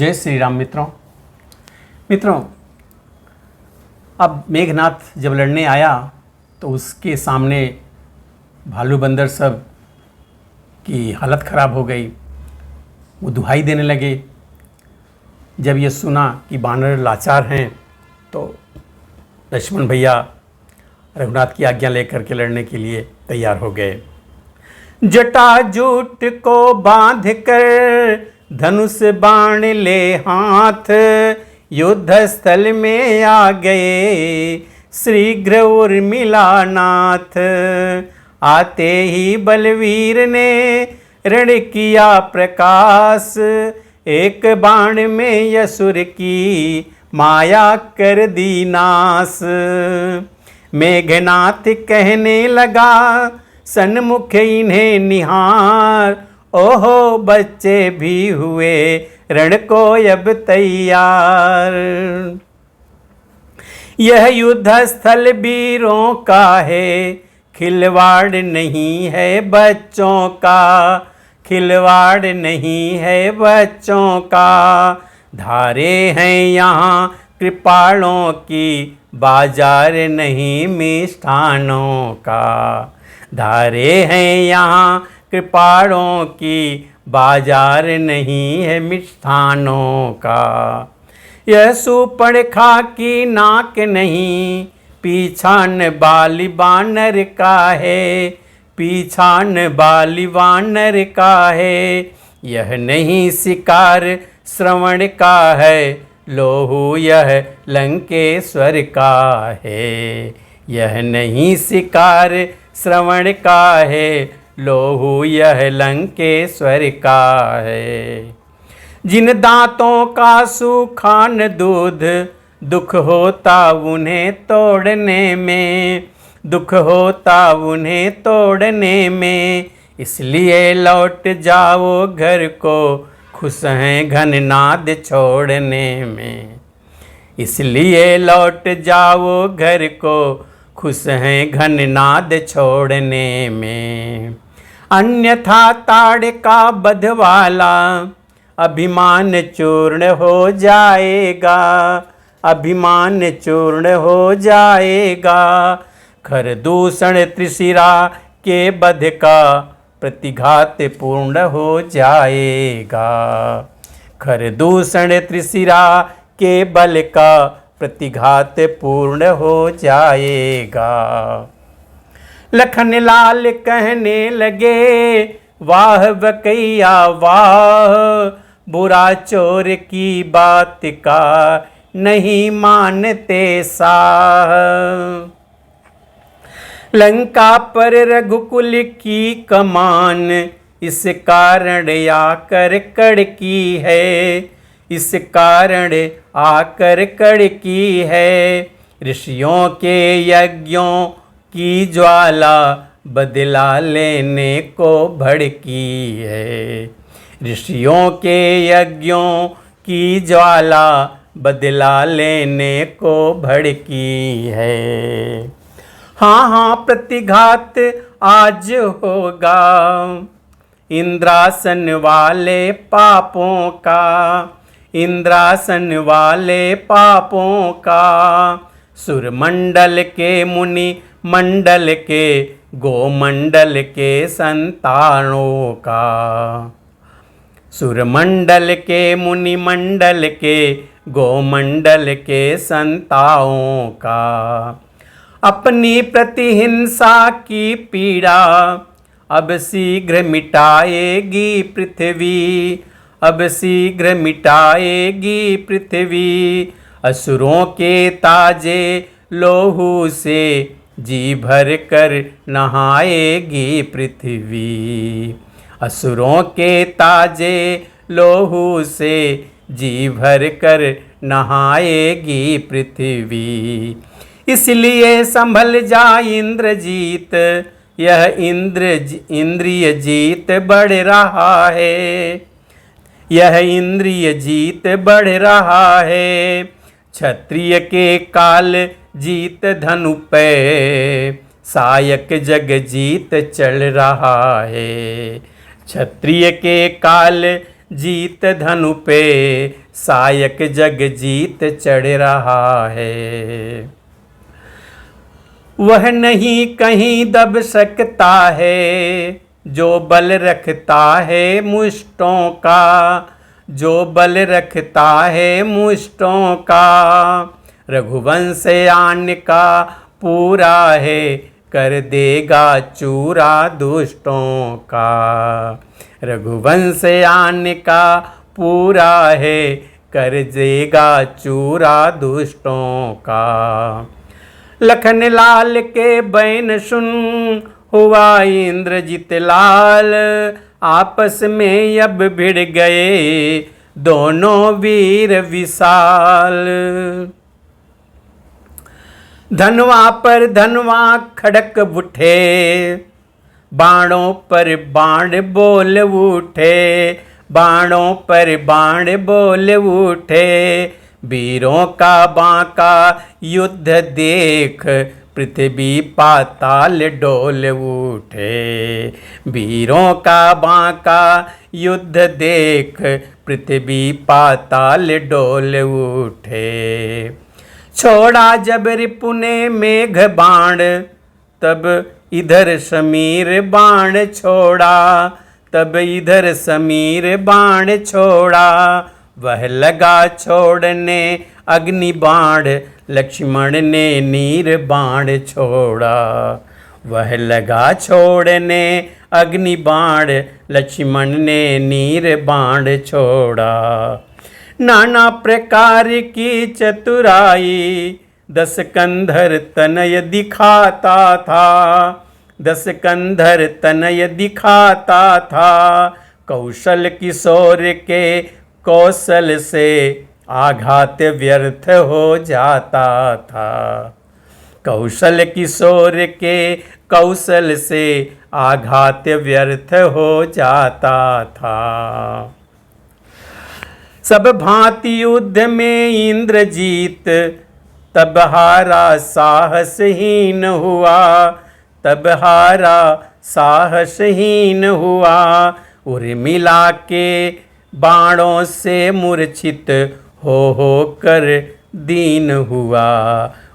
जय श्री राम मित्रों, अब मेघनाथ जब लड़ने आया तो उसके सामने भालू बंदर सब की हालत ख़राब हो गई। वो दुहाई देने लगे। जब ये सुना कि बानर लाचार हैं तो लक्ष्मण भैया रघुनाथ की आज्ञा लेकर के लड़ने के लिए तैयार हो गए। जटाजूट को बांध कर धनुष बाण ले हाथ, युद्ध स्थल में आ गए शीघ्र उर्मिलानाथ। आते ही बलवीर ने रण किया प्रकाश, एक बाण में असुर की माया कर दी नाश। मेघनाथ कहने लगा सन्मुख इन्हें निहार, ओहो बच्चे भी हुए रण को अब तैयार। यह युद्ध स्थल वीरों का है, खिलवाड़ नहीं है बच्चों का, खिलवाड़ नहीं है बच्चों का। धारे हैं यहाँ कृपाणों की, बाजार नहीं मिष्ठानों का। धारे हैं यहाँ कृपाणों की, बाजार नहीं है मिष्ठानों का। यह सूर्पणखा की नाक नहीं, पीछान बाली बानर का है, पीछान बाली बानर का है। यह नहीं शिकार श्रवण का है, लोहू यह लंकेश्वर का है। यह नहीं शिकार श्रवण का है, लोहू यह लंकेश्वर का है। जिन दांतों का सुखान दूध, दुख होता उन्हें तोड़ने में, दुख होता उन्हें तोड़ने में। इसलिए लौट जाओ घर को, खुश हैं घननाद छोड़ने में। इसलिए लौट जाओ घर को, खुश हैं घननाद छोड़ने में। अन्यथा ताड़ का बधवाला अभिमान चूर्ण हो जाएगा, अभिमान चूर्ण हो जाएगा। खरदूषण त्रिशिरा के बध का प्रतिघात पूर्ण हो जाएगा। खरदूषण त्रिशिरा के बल का प्रतिघात पूर्ण हो जाएगा। लखन लाल कहने लगे वाह बकैया वाह, बुरा चोर की बात का नहीं मानते साह। लंका पर रघुकुल की कमान, इस कारण आकर कड़की है, इस कारण आकर कड़की है। ऋषियों के यज्ञों की ज्वाला बदला लेने को भड़की है। ऋषियों के यज्ञों की ज्वाला बदला लेने को भड़की है। हाँ हाँ प्रतिघात आज होगा, इंद्रासन वाले पापों का, इंद्रासन वाले पापों का। सुरमंडल के मुनि मंडल के, गोमंडल के संतानों का। सुरमंडल के मुनि मंडल के, गोमंडल के संतानों का। अपनी प्रतिहिंसा की पीड़ा अब शीघ्र मिटाएगी पृथ्वी, अब शीघ्र मिटाएगी पृथ्वी। असुरों के ताजे लोहू से जी भर कर नहाएगी पृथ्वी। असुरों के ताजे लोहू से जी भर कर नहाएगी पृथ्वी। इसलिए संभल जा इंद्रजीत, यह इंद्रिय जीत बढ़ रहा है, यह इंद्रिय जीत बढ़ रहा है। क्षत्रिय के काल जीत धनु पे, सायक जग जीत चल रहा है। क्षत्रिय के काल जीत धनु पे, सायक जग जीत चढ़ रहा है। वह नहीं कहीं दब सकता है जो बल रखता है मुष्टों का, जो बल रखता है मुष्टों का। रघुवंश आन का पूरा है कर देगा चूरा दुष्टों का। रघुवंश आन का पूरा है कर देगा चूरा दुष्टों का। लखन लाल के बैन सुन हुआ इंद्रजीत लाल, आपस में अब भिड़ गए दोनों वीर विशाल। धनवा पर धनवा खड़क उठे, बाणों पर बाण बोल उठे, बाणों पर बाण बोल उठे। वीरों का बांका युद्ध देख पृथ्वी पाताल डोल उठे। वीरों का बांका युद्ध देख पृथ्वी पाताल डोल उठे। छोड़ा जब रिपु ने मेघ बाण, तब इधर समीर बाण छोड़ा, तब इधर समीर बाण छोड़ा। वह लगा छोड़ने अग्नि बाण, लक्ष्मण ने नीर बाण छोड़ा। वह लगा छोड़ने अग्नि बाण, लक्ष्मण ने नीर बाण छोड़ा। नाना प्रकार की चतुराई 10 कंधर तनय दिखाता था, 10 कंधर तनय दिखाता था। कौशल किशोर के कौशल से आघात व्यर्थ हो जाता था। कौशल किशोर के कौशल से आघात व्यर्थ हो जाता था। सब भांति युद्ध में इंद्रजीत, तब हारा साहसहीन हुआ, तब हारा साहसहीन हुआ। उर्मिला के बाणों से मूर्छित हो कर दीन हुआ।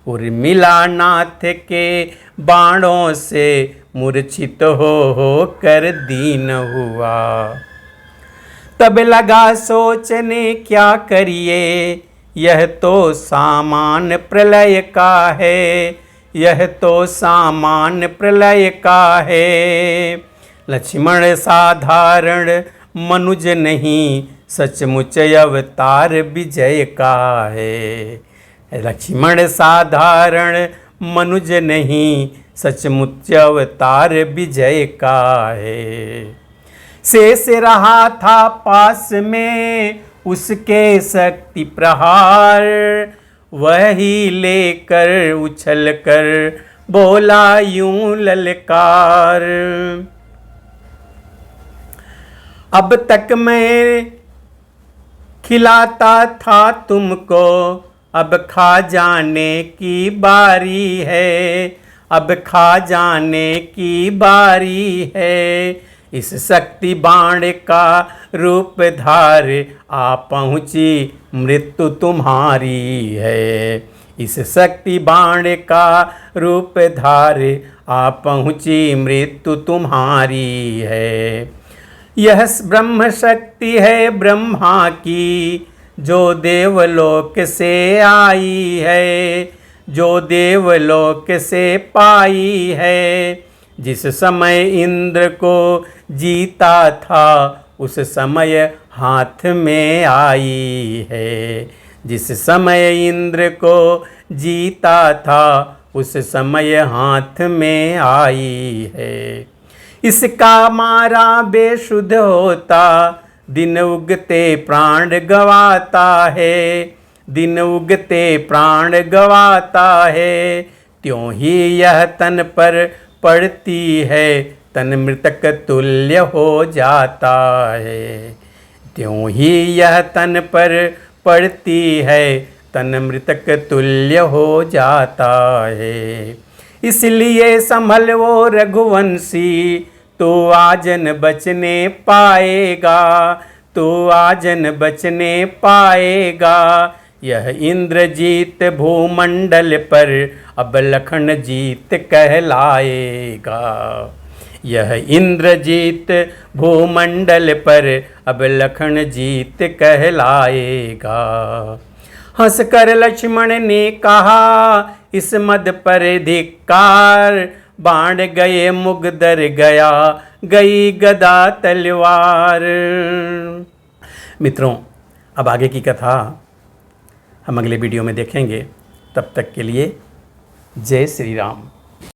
उर्मिला नाथ के बाणों से मूर्छित हो कर दीन हुआ। तब लगा सोचने क्या करिए, यह तो सामान प्रलय का है, यह तो सामान प्रलय का है। लक्ष्मण साधारण मनुज नहीं, सचमुच अवतार विजय का है। लक्ष्मण साधारण मनुज नहीं, सचमुच अवतार विजय का है। शेष रहा था पास में उसके शक्ति प्रहार, वही लेकर उछल कर बोला यूं ललकार। अब तक मैं खिलाता था तुमको, अब खा जाने की बारी है, अब खा जाने की बारी है। इस शक्ति बाण का रूप धार आ पहुँची मृत्यु तुम्हारी है। इस शक्ति बाण का रूप धार आ पहुँची मृत्यु तुम्हारी है। यह ब्रह्म शक्ति है ब्रह्मा की, जो देवलोक से आई है, जो देवलोक से पाई है। जिस समय इंद्र को जीता था, उस समय हाथ में आई है। जिस समय इंद्र को जीता था, उस समय हाथ में आई है। इसका मारा बेशुद्ध होता, दिन उगते प्राण गवाता है, दिन उगते प्राण गवाता है। त्यों ही यह तन पर पड़ती है, तन मृतक तुल्य हो जाता है। त्यों ही यह तन पर पड़ती है, तन मृतक तुल्य हो जाता है। इसलिए संभल वो रघुवंशी, तो आजन बचने पाएगा, तो आजन बचने पाएगा। यह इंद्रजीत भूमंडल पर अब लखन जीत कहलाएगा। यह इंद्रजीत भूमंडल पर अब लखन जीत कहलाएगा। हंसकर लक्ष्मण ने कहा इस मद पर धिक्कार, बाण गए मुगदर गया गई गदा तलवार। मित्रों, अब आगे की कथा हम अगले वीडियो में देखेंगे। तब तक के लिए जय श्री राम।